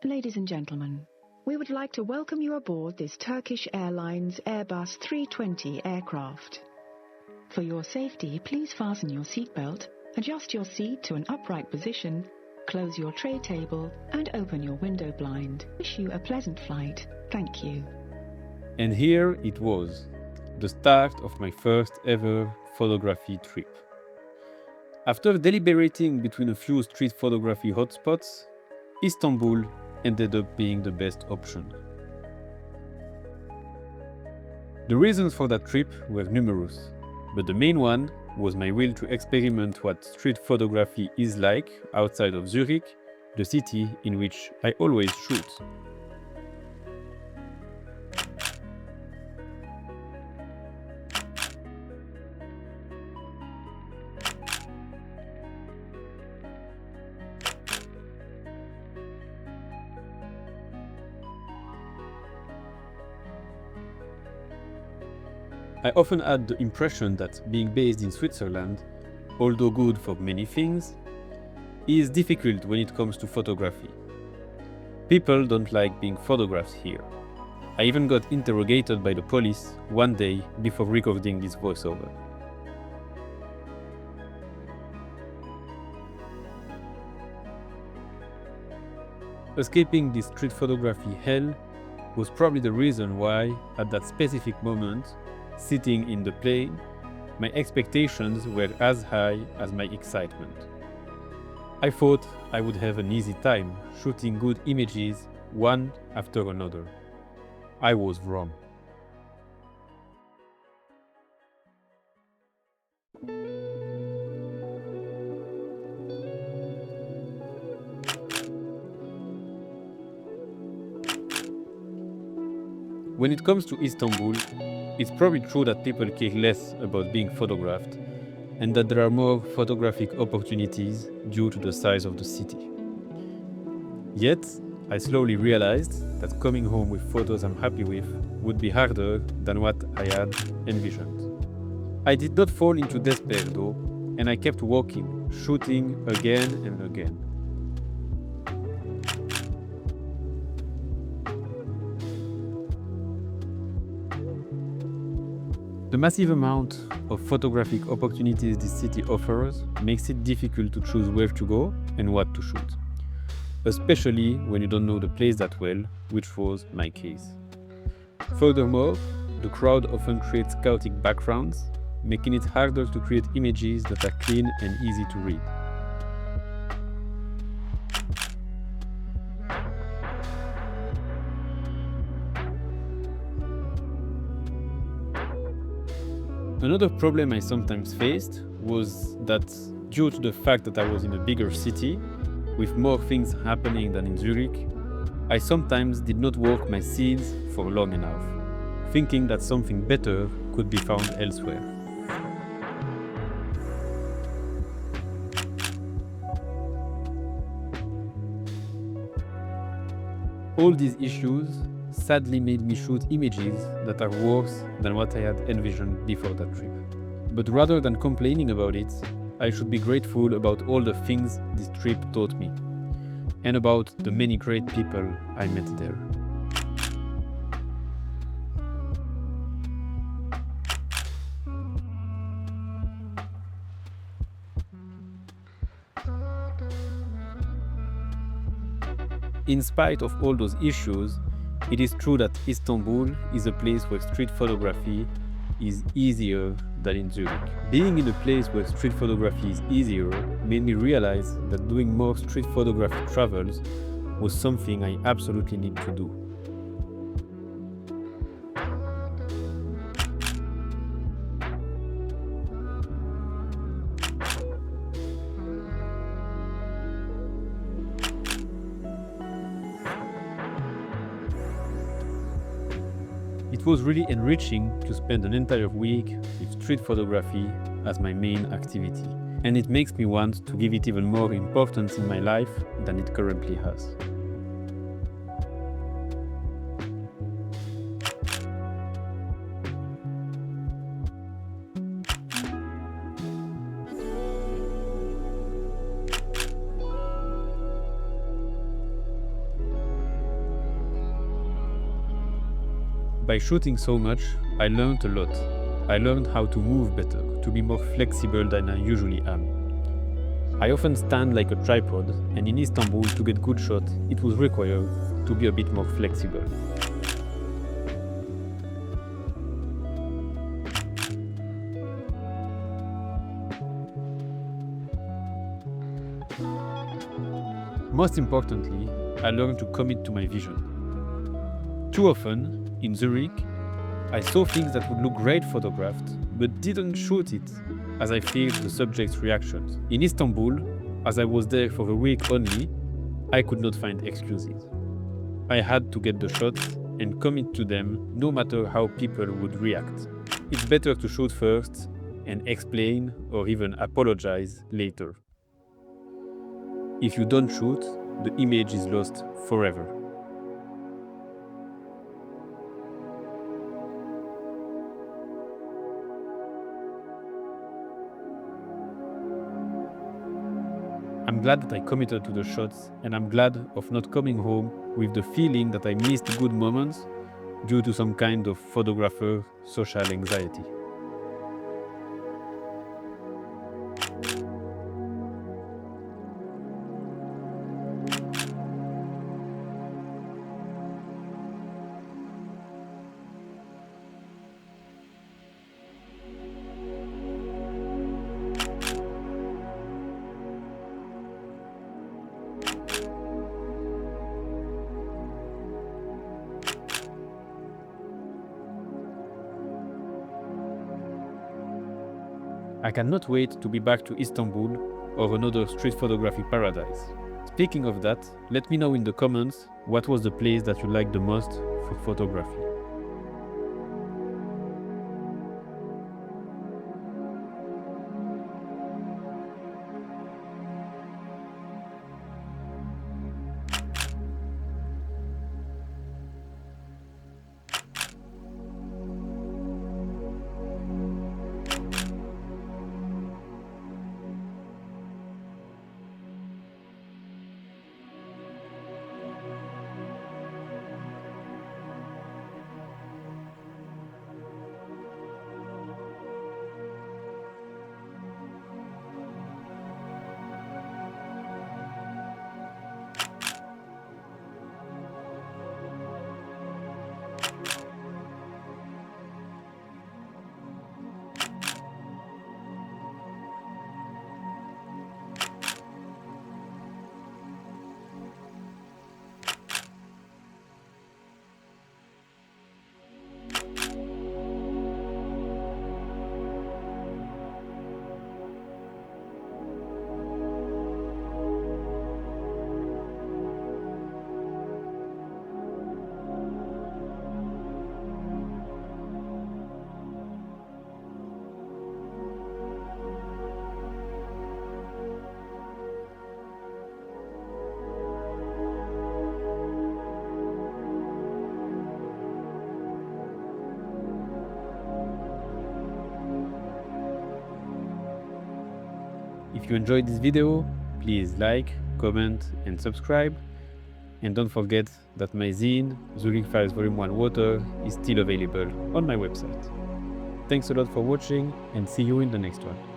Ladies and gentlemen, we would like to welcome you aboard this Turkish Airlines Airbus 320 aircraft. For your safety, please fasten your seatbelt, adjust your seat to an upright position, close your tray table, and open your window blind. Wish you a pleasant flight. Thank you. And here it was, the start of my first ever photography trip. After deliberating between a few street photography hotspots, Istanbul ended up being the best option. The reasons for that trip were numerous, but the main one was my will to experiment what street photography is like outside of Zurich, the city in which I always shoot. I often had the impression that being based in Switzerland, although good for many things, is difficult when it comes to photography. People don't like being photographed here. I even got interrogated by the police one day before recording this voiceover. Escaping this street photography hell was probably the reason why, at that specific moment, sitting in the plane, my expectations were as high as my excitement. I thought I would have an easy time shooting good images one after another. I was wrong. When it comes to Istanbul, it's probably true that people care less about being photographed and that there are more photographic opportunities due to the size of the city. Yet, I slowly realized that coming home with photos I'm happy with would be harder than what I had envisioned. I did not fall into despair though, and I kept walking, shooting again and again. The massive amount of photographic opportunities this city offers makes it difficult to choose where to go and what to shoot, especially when you don't know the place that well, which was my case. Furthermore, the crowd often creates chaotic backgrounds, making it harder to create images that are clean and easy to read. Another problem I sometimes faced was that due to the fact that I was in a bigger city, with more things happening than in Zurich, I sometimes did not work my scenes for long enough, thinking that something better could be found elsewhere. All these issues sadly made me shoot images that are worse than what I had envisioned before that trip. But rather than complaining about it, I should be grateful about all the things this trip taught me, and about the many great people I met there. In spite of all those issues, it is true that Istanbul is a place where street photography is easier than in Zurich. Being in a place where street photography is easier made me realize that doing more street photography travels was something I absolutely need to do. It was really enriching to spend an entire week with street photography as my main activity, and it makes me want to give it even more importance in my life than it currently has. By shooting so much, I learned a lot. I learned how to move better, to be more flexible than I usually am. I often stand like a tripod, and in Istanbul, to get good shots, it was required to be a bit more flexible. Most importantly, I learned to commit to my vision. Too often, in Zurich, I saw things that would look great photographed, but didn't shoot it, as I feared the subject's reactions. In Istanbul, as I was there for a week only, I could not find excuses. I had to get the shots and commit to them no matter how people would react. It's better to shoot first and explain or even apologize later. If you don't shoot, the image is lost forever. I'm glad that I committed to the shots, and I'm glad of not coming home with the feeling that I missed good moments due to some kind of photographer social anxiety. I cannot wait to be back to Istanbul or another street photography paradise. Speaking of that, let me know in the comments what was the place that you liked the most for photography. If you enjoyed this video, please like, comment and subscribe. And don't forget that my zine, Zurich Files Volume 1 Water, is still available on my website. Thanks a lot for watching and see you in the next one.